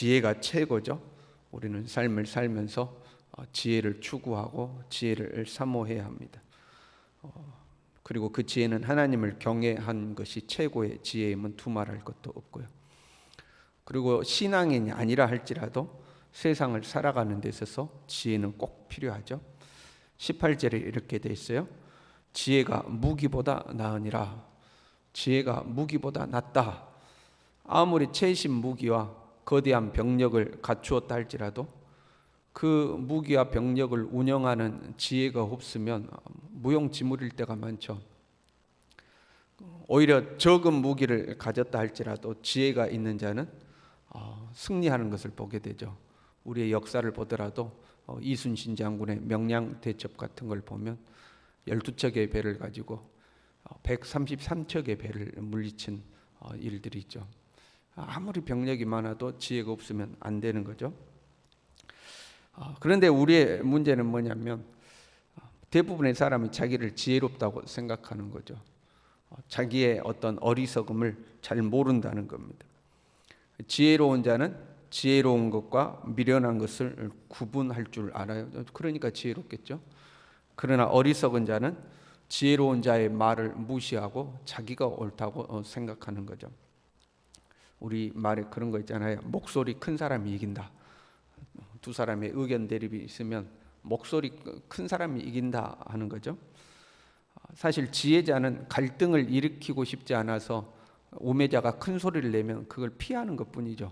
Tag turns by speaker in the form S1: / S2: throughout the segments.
S1: 지혜가 최고죠. 우리는 삶을 살면서 지혜를 추구하고 지혜를 사모해야 합니다. 그리고 그 지혜는 하나님을 경외한 것이 최고의 지혜임은 두말할 것도 없고요. 그리고 신앙인이 아니라 할지라도 세상을 살아가는 데 있어서 지혜는 꼭 필요하죠. 18절에 이렇게 돼 있어요. 지혜가 무기보다 나으니라. 지혜가 무기보다 낫다. 아무리 최신 무기와 거대한 병력을 갖추었다 할지라도 그 무기와 병력을 운영하는 지혜가 없으면 무용지물일 때가 많죠. 오히려 적은 무기를 가졌다 할지라도 지혜가 있는 자는 승리하는 것을 보게 되죠. 우리의 역사를 보더라도 이순신 장군의 명량 대첩 같은 걸 보면 12척의 배를 가지고 133척의 배를 물리친 일들이 있죠. 아무리 병력이 많아도 지혜가 없으면 안 되는 거죠. 그런데 우리의 문제는 뭐냐면 대부분의 사람이 자기를 지혜롭다고 생각하는 거죠. 자기의 어떤 어리석음을 잘 모른다는 겁니다. 지혜로운 자는 지혜로운 것과 미련한 것을 구분할 줄 알아요. 그러니까 지혜롭겠죠. 그러나 어리석은 자는 지혜로운 자의 말을 무시하고 자기가 옳다고 생각하는 거죠. 우리 말에 그런 거 있잖아요. 목소리 큰 사람이 이긴다. 두 사람의 의견 대립이 있으면 목소리 큰 사람이 이긴다 하는 거죠. 사실 지혜자는 갈등을 일으키고 싶지 않아서 우매자가 큰 소리를 내면 그걸 피하는 것뿐이죠.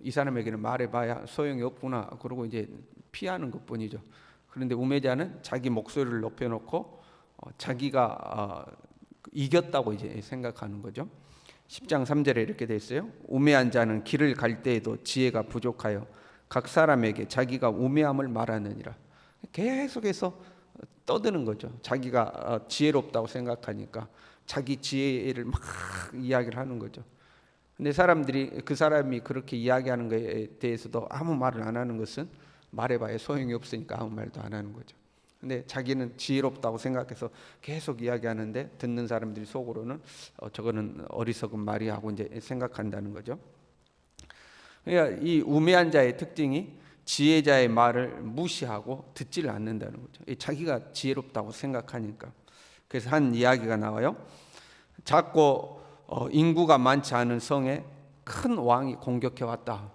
S1: 이 사람에게는 말해봐야 소용이 없구나 그러고 이제 피하는 것뿐이죠. 그런데 우매자는 자기 목소리를 높여놓고 자기가 이겼다고 이제 생각하는 거죠. 10장 3절에 이렇게 돼 있어요. 우매한 자는 길을 갈 때에도 지혜가 부족하여 각 사람에게 자기가 우매함을 말하느니라. 계속해서 떠드는 거죠. 자기가 지혜롭다고 생각하니까 자기 지혜를 막 이야기를 하는 거죠. 근데 사람들이 그 사람이 그렇게 이야기하는 것에 대해서도 아무 말을 안 하는 것은 말해봐야 소용이 없으니까 아무 말도 안 하는 거죠. 근데 자기는 지혜롭다고 생각해서 계속 이야기하는데 듣는 사람들이 속으로는 저거는 어리석은 말이 하고 이제 생각한다는 거죠. 그러니까 이 우매한 자의 특징이 지혜자의 말을 무시하고 듣지를 않는다는 거죠. 자기가 지혜롭다고 생각하니까. 그래서 한 이야기가 나와요. 작고 인구가 많지 않은 성에 큰 왕이 공격해 왔다.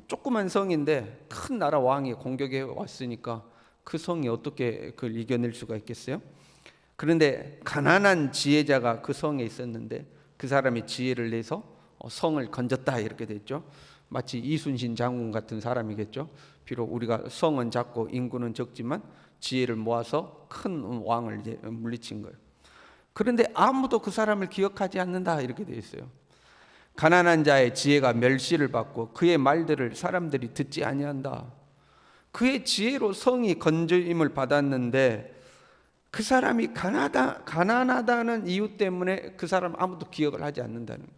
S1: 조그만 성인데 큰 나라 왕이 공격해 왔으니까 그 성이 어떻게 그걸 이겨낼 수가 있겠어요? 그런데 가난한 지혜자가 그 성에 있었는데 그 사람이 지혜를 내서 성을 건졌다 이렇게 됐죠. 마치 이순신 장군 같은 사람이겠죠. 비록 우리가 성은 작고 인구는 적지만 지혜를 모아서 큰 왕을 이제 물리친 거예요. 그런데 아무도 그 사람을 기억하지 않는다 이렇게 되어 있어요. 가난한 자의 지혜가 멸시를 받고 그의 말들을 사람들이 듣지 아니한다. 그의 지혜로 성이 건져임을 받았는데 그 사람이 가난하다는 이유 때문에 그 사람 아무도 기억을 하지 않는다는 거예요.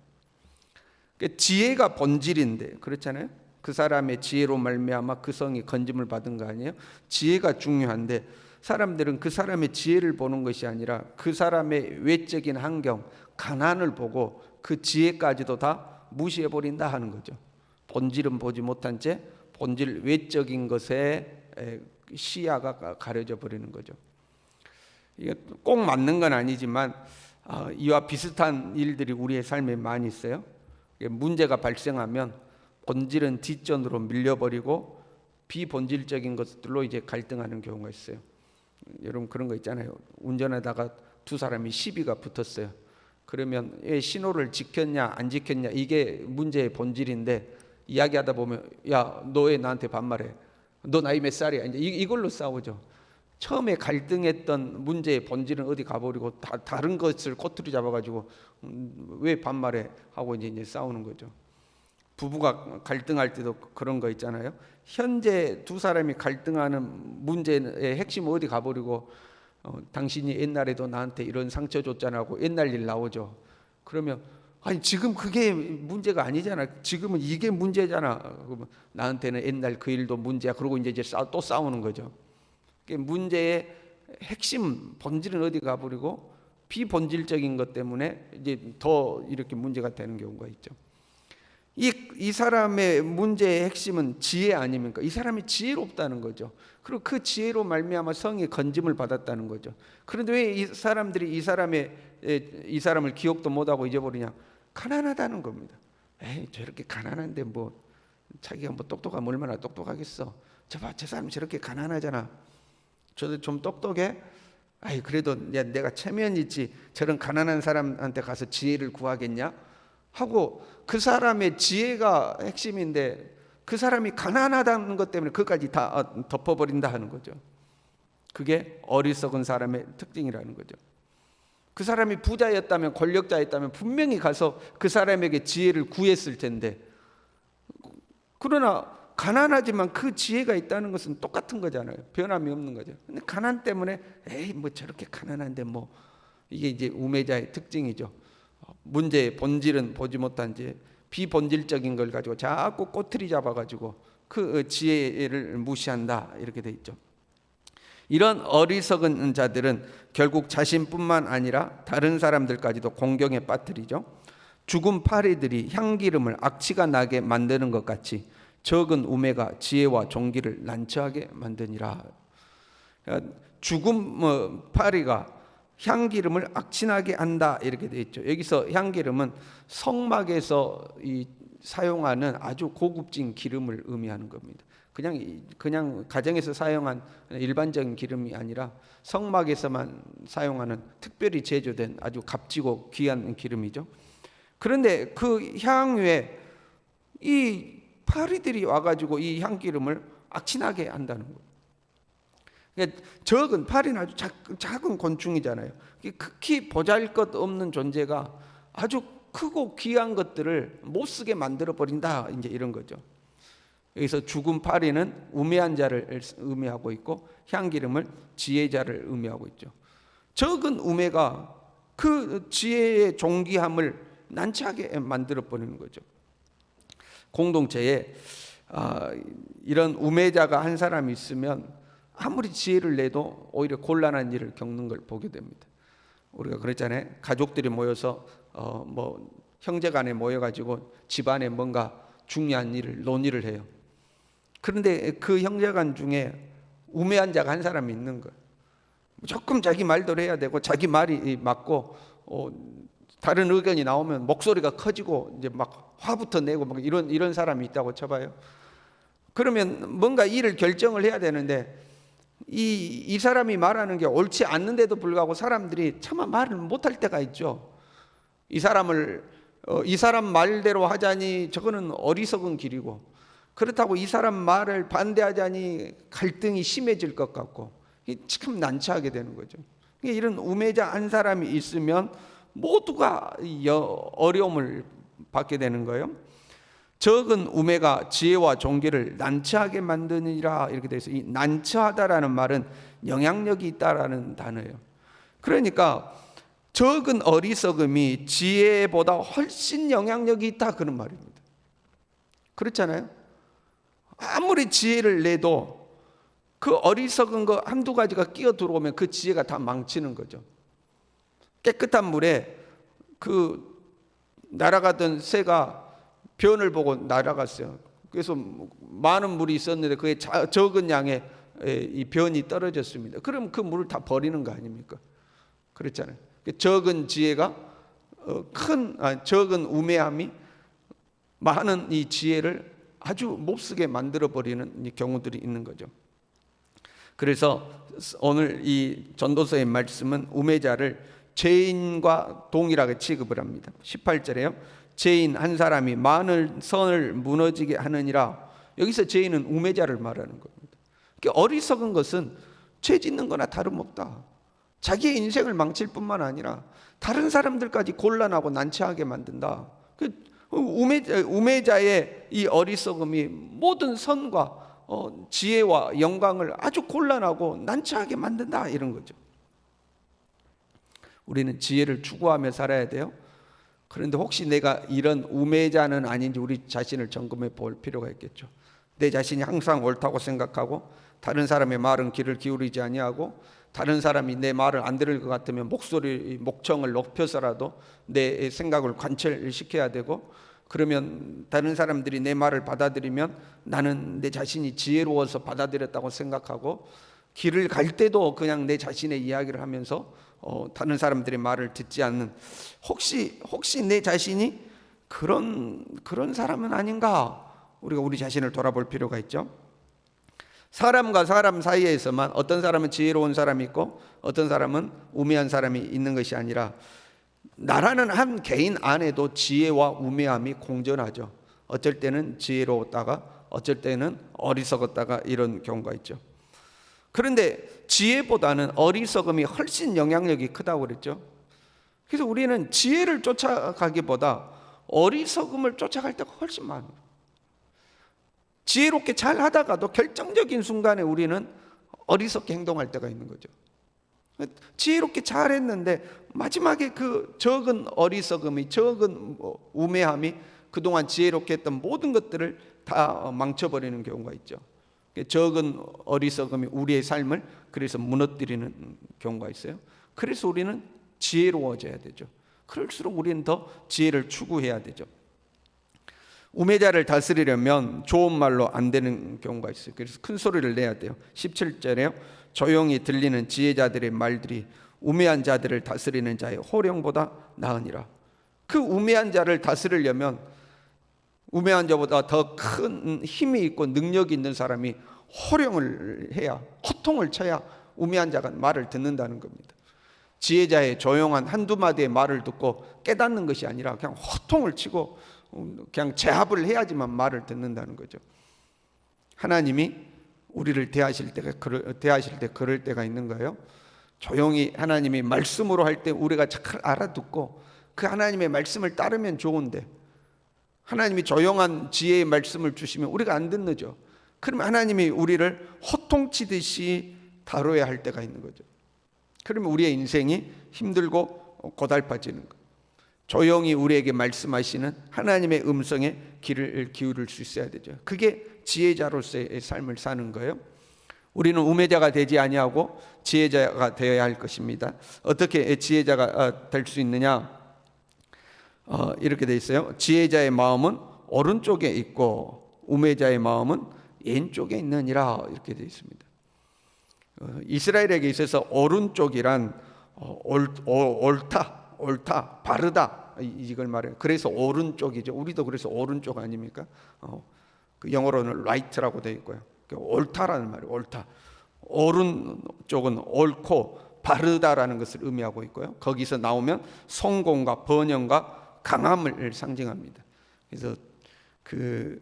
S1: 그러니까 지혜가 본질인데 그렇잖아요. 그 사람의 지혜로 말미암아 그 성이 건짐을 받은 거 아니에요? 지혜가 중요한데 사람들은 그 사람의 지혜를 보는 것이 아니라 그 사람의 외적인 환경, 가난을 보고 그 지혜까지도 다 무시해버린다 하는 거죠. 본질은 보지 못한 채 본질 외적인 것에 시야가 가려져 버리는 거죠. 이게 꼭 맞는 건 아니지만 이와 비슷한 일들이 우리의 삶에 많이 있어요. 문제가 발생하면 본질은 뒷전으로 밀려버리고 비본질적인 것들로 이제 갈등하는 경우가 있어요. 여러분 그런 거 있잖아요. 운전하다가 두 사람이 시비가 붙었어요. 그러면 신호를 지켰냐 안 지켰냐 이게 문제의 본질인데 이야기하다 보면 야, 너 왜 나한테 반말해? 너 나이 몇 살이야? 이제 이걸로 싸우죠. 처음에 갈등했던 문제의 본질은 어디 가버리고 다른 것을 꼬투리 잡아가지고 왜 반말해? 하고 이제 싸우는 거죠. 부부가 갈등할 때도 그런 거 있잖아요. 현재 두 사람이 갈등하는 문제의 핵심은 어디 가버리고 당신이 옛날에도 나한테 이런 상처 줬잖아 하고 옛날 일 나오죠. 그러면 아니 지금 그게 문제가 아니잖아. 지금은 이게 문제잖아. 그러면 나한테는 옛날 그 일도 문제야. 그러고 이제 또 싸우는 거죠. 문제의 핵심 본질은 어디 가버리고 비본질적인 것 때문에 이제 더 이렇게 문제가 되는 경우가 있죠. 이 사람의 문제의 핵심은 지혜 아닙니까? 이 사람이 지혜롭다는 거죠. 그리고 그 지혜로 말미암아 성이 건짐을 받았다는 거죠. 그런데 왜 이 사람들이 이 사람을 기억도 못하고 잊어버리냐? 가난하다는 겁니다. 에이, 저렇게 가난한데 뭐 자기가 뭐 똑똑하면 얼마나 똑똑하겠어. 저 사람 저렇게 가난하잖아. 저도 좀 똑똑해. 아이, 그래도 내가 체면이 있지 저런 가난한 사람한테 가서 지혜를 구하겠냐 하고, 그 사람의 지혜가 핵심인데 그 사람이 가난하다는 것 때문에 그것까지 다 덮어버린다 하는 거죠. 그게 어리석은 사람의 특징이라는 거죠. 그 사람이 부자였다면, 권력자였다면 분명히 가서 그 사람에게 지혜를 구했을 텐데, 그러나 가난하지만 그 지혜가 있다는 것은 똑같은 거잖아요. 변함이 없는 거죠. 근데 가난 때문에 에이, 뭐 저렇게 가난한데 뭐, 이게 이제 우매자의 특징이죠. 문제의 본질은 보지 못한 이제 비본질적인 걸 가지고 자꾸 꼬투리 잡아가지고 그 지혜를 무시한다, 이렇게 돼 있죠. 이런 어리석은 자들은 결국 자신뿐만 아니라 다른 사람들까지도 공경에 빠뜨리죠. 죽은 파리들이 향기름을 악취가 나게 만드는 것 같이 적은 우매가 지혜와 존귀를 난처하게 만드니라. 죽은 파리가 향기름을 악취나게 한다, 이렇게 되어 있죠. 여기서 향기름은 성막에서 사용하는 아주 고급진 기름을 의미하는 겁니다. 그냥 가정에서 사용한 일반적인 기름이 아니라 성막에서만 사용하는 특별히 제조된 아주 값지고 귀한 기름이죠. 그런데 그 향유에 이 파리들이 와가지고 이 향기름을 악취나게 한다는 거예요. 그러니까 적은 파리는 아주 작은 곤충이잖아요. 극히 보잘것없는 존재가 아주 크고 귀한 것들을 못 쓰게 만들어 버린다, 이제 이런 거죠. 여기서 죽은 파리는 우매한 자를 의미하고 있고 향기름을 지혜자를 의미하고 있죠. 적은 우매가 그 지혜의 존귀함을 난처하게 만들어 버리는 거죠. 공동체에 이런 우매자가 한 사람이 있으면 아무리 지혜를 내도 오히려 곤란한 일을 겪는 걸 보게 됩니다. 우리가 그랬잖아요. 가족들이 모여서 뭐 형제간에 모여가지고 집안에 뭔가 중요한 일을 논의를 해요. 그런데 그 형제간 중에 우매한 자가 한 사람이 있는 거예요. 조금 자기 말대로 해야 되고 자기 말이 맞고 다른 의견이 나오면 목소리가 커지고 이제 막 화부터 내고 막 이런 사람이 있다고 쳐봐요. 그러면 뭔가 일을 결정을 해야 되는데 이 사람이 말하는 게 옳지 않는데도 불구하고 사람들이 차마 말을 못할 때가 있죠. 이 사람 말대로 하자니 저거는 어리석은 길이고, 그렇다고 이 사람 말을 반대하자니 갈등이 심해질 것 같고, 참 난처하게 되는 거죠. 이런 우매자 한 사람이 있으면 모두가 어려움을 받게 되는 거예요. 적은 우매가 지혜와 존귀를 난처하게 만드니라, 이렇게 돼서 이 난처하다라는 말은 영향력이 있다라는 단어예요. 그러니까 적은 어리석음이 지혜보다 훨씬 영향력이 있다, 그런 말입니다. 그렇잖아요. 아무리 지혜를 내도 그 어리석은 거 한두 가지가 끼어 들어오면 그 지혜가 다 망치는 거죠. 깨끗한 물에 그 날아가던 새가 변을 보고 날아갔어요. 그래서 많은 물이 있었는데 그게 적은 양의 이 변이 떨어졌습니다. 그럼 그 물을 다 버리는 거 아닙니까? 그렇잖아요. 적은 지혜가 적은 우매함이 많은 이 지혜를 아주 몹쓰게 만들어 버리는 경우들이 있는 거죠. 그래서 오늘 이 전도서의 말씀은 우매자를 죄인과 동일하게 취급을 합니다. 18절에요. 죄인 한 사람이 많은 선을 무너지게 하느니라. 여기서 죄인은 우매자를 말하는 겁니다. 어리석은 것은 죄 짓는 거나 다름없다. 자기의 인생을 망칠 뿐만 아니라 다른 사람들까지 곤란하고 난처하게 만든다. 우매자의 이 어리석음이 모든 선과 지혜와 영광을 아주 곤란하고 난처하게 만든다, 이런 거죠. 우리는 지혜를 추구하며 살아야 돼요. 그런데 혹시 내가 이런 우매자는 아닌지 우리 자신을 점검해 볼 필요가 있겠죠. 내 자신이 항상 옳다고 생각하고 다른 사람의 말은 귀를 기울이지 아니하고 다른 사람이 내 말을 안 들을 것 같으면 목청을 높여서라도 내 생각을 관철시켜야 되고, 그러면 다른 사람들이 내 말을 받아들이면 나는 내 자신이 지혜로워서 받아들였다고 생각하고, 길을 갈 때도 그냥 내 자신의 이야기를 하면서 다른 사람들의 말을 듣지 않는, 혹시 내 자신이 그런 사람은 아닌가? 우리가 우리 자신을 돌아볼 필요가 있죠. 사람과 사람 사이에서만 어떤 사람은 지혜로운 사람이 있고 어떤 사람은 우매한 사람이 있는 것이 아니라, 나라는 한 개인 안에도 지혜와 우매함이 공존하죠. 어쩔 때는 지혜로웠다가 어쩔 때는 어리석었다가 이런 경우가 있죠. 그런데 지혜보다는 어리석음이 훨씬 영향력이 크다고 그랬죠. 그래서 우리는 지혜를 쫓아가기보다 어리석음을 쫓아갈 때가 훨씬 많아요. 지혜롭게 잘 하다가도 결정적인 순간에 우리는 어리석게 행동할 때가 있는 거죠. 지혜롭게 잘 했는데 마지막에 그 적은 어리석음이, 적은 우매함이 그동안 지혜롭게 했던 모든 것들을 다 망쳐버리는 경우가 있죠. 적은 어리석음이 우리의 삶을 그래서 무너뜨리는 경우가 있어요. 그래서 우리는 지혜로워져야 되죠. 그럴수록 우리는 더 지혜를 추구해야 되죠. 우매자를 다스리려면 좋은 말로 안 되는 경우가 있어요. 그래서 큰 소리를 내야 돼요. 17절에요. 조용히 들리는 지혜자들의 말들이 우매한 자들을 다스리는 자의 호령보다 나으니라. 그 우매한 자를 다스리려면 우매한 자보다 더 큰 힘이 있고 능력이 있는 사람이 호령을 해야, 호통을 쳐야 우매한 자가 말을 듣는다는 겁니다. 지혜자의 조용한 한두 마디의 말을 듣고 깨닫는 것이 아니라 그냥 호통을 치고 그냥 제압을 해야지만 말을 듣는다는 거죠. 하나님이 우리를 대하실 때 그럴 때가 있는 거예요. 조용히 하나님이 말씀으로 할 때 우리가 잘 알아듣고 그 하나님의 말씀을 따르면 좋은데, 하나님이 조용한 지혜의 말씀을 주시면 우리가 안 듣는죠. 그러면 하나님이 우리를 호통치듯이 다뤄야 할 때가 있는 거죠. 그러면 우리의 인생이 힘들고 고달파지는 거예요. 조용히 우리에게 말씀하시는 하나님의 음성에 귀를 기울일 수 있어야 되죠. 그게 지혜자로서의 삶을 사는 거예요. 우리는 우매자가 되지 아니하고 지혜자가 되어야 할 것입니다. 어떻게 지혜자가 될 수 있느냐? 이렇게 돼 있어요. 지혜자의 마음은 오른쪽에 있고 우매자의 마음은 왼쪽에 있느니라, 이렇게 돼 있습니다. 이스라엘에게 있어서 오른쪽이란 옳다, 바르다, 이걸 말해요. 그래서 오른쪽이죠. 우리도 그래서 오른쪽 아닙니까? 그 영어로는 right라고 되어 있고요. 옳다라는 말이에요. 옳다. 오른쪽은 옳고 바르다라는 것을 의미하고 있고요. 거기서 나오면 성공과 번영과 강함을 상징합니다. 그래서 그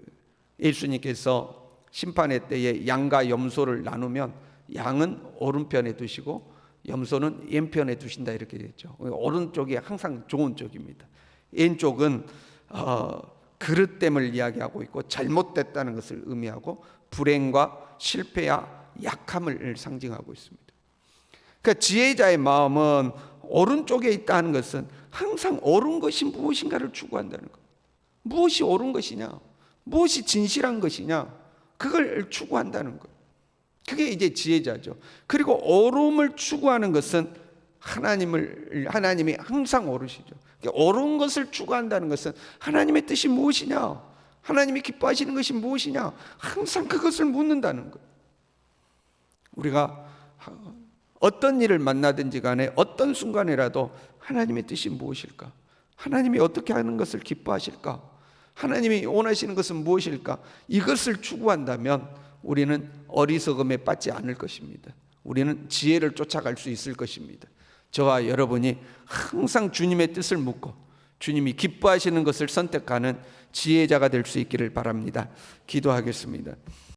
S1: 예수님께서 심판의 때에 양과 염소를 나누면 양은 오른편에 두시고 염소는 왼편에 두신다, 이렇게 됐죠. 오른쪽이 항상 좋은 쪽입니다. 왼쪽은 그릇됨을 이야기하고 있고 잘못됐다는 것을 의미하고 불행과 실패와 약함을 상징하고 있습니다. 그러니까 지혜자의 마음은 오른쪽에 있다는 것은 항상 옳은 것이 무엇인가를 추구한다는 것. 무엇이 옳은 것이냐, 무엇이 진실한 것이냐, 그걸 추구한다는 것. 그게 이제 지혜자죠. 그리고 옳음을 추구하는 것은 하나님이 항상 옳으시죠. 옳은 것을 추구한다는 것은 하나님의 뜻이 무엇이냐, 하나님이 기뻐하시는 것이 무엇이냐, 항상 그것을 묻는다는 것. 우리가 어떤 일을 만나든지 간에 어떤 순간이라도 하나님의 뜻이 무엇일까, 하나님이 어떻게 하는 것을 기뻐하실까, 하나님이 원하시는 것은 무엇일까, 이것을 추구한다면 우리는 어리석음에 빠지지 않을 것입니다. 우리는 지혜를 쫓아갈 수 있을 것입니다. 저와 여러분이 항상 주님의 뜻을 묻고 주님이 기뻐하시는 것을 선택하는 지혜자가 될 수 있기를 바랍니다. 기도하겠습니다.